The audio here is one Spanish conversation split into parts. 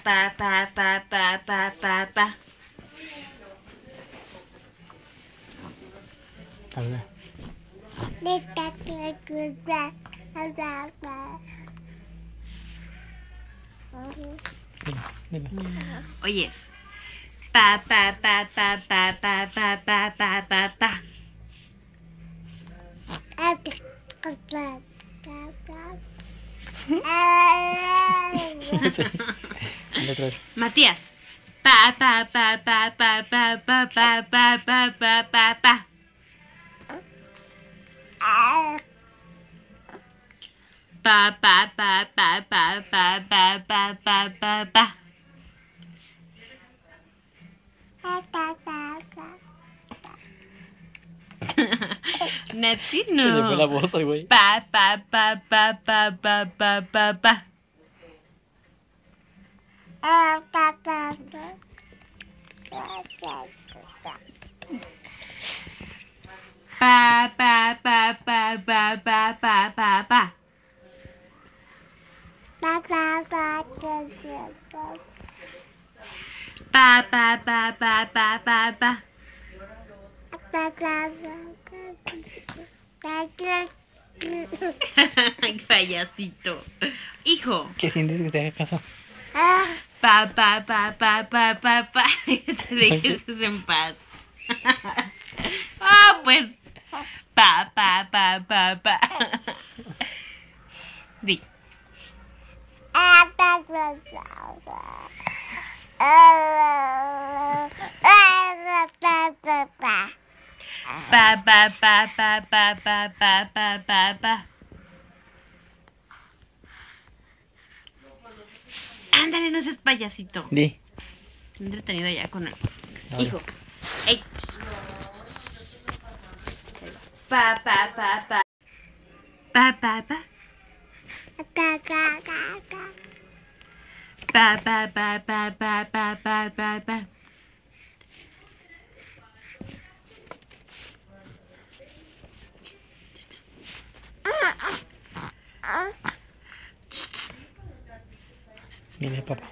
pa, pa, pa, pa, pa, pa, pa. A ver. Dile. Oyes. Pa, pa, pa, pa, pa, pa, pa, pa, pa, pa, pa. Dile otra vez. Matías. Pa, pa, pa, pa, pa, pa, pa, pa, pa, pa, pa, pa, pa. Pa, pa, pa, pa, pa, pa, pa, pa, pa, pa, pa. Neti, Se le fue la no. voz al güey. Pa, pa, pa, pa, pa, pa, pa, pa, pa. Pa, pa, pa, pa, pa, pa, pa, pa, pa. Pa, pa, pa, pa, pa, pa, pa. Ay, payasito. Hijo. ¿Qué sientes que te haga caso? Pa, pa, pa, pa, pa, pa, pa. Te dejes en paz. Ah, pues. Pa, pa, pa, pa, pa. Di. Pa, pa, pa, pa, pa, pa, pa, pa, pa, pa. Ándale, no seas payasito. Di. Entretenido ya con él. Ahora. Hijo. Ey. Pa, pa, pa, pa. Pa, pa, pa. Pa, pa, pa, pa, pa, pa, pa, pa, pa. Dile papá.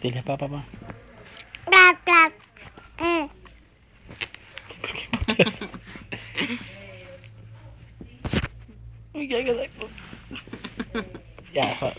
Dile papá, papá. Ya,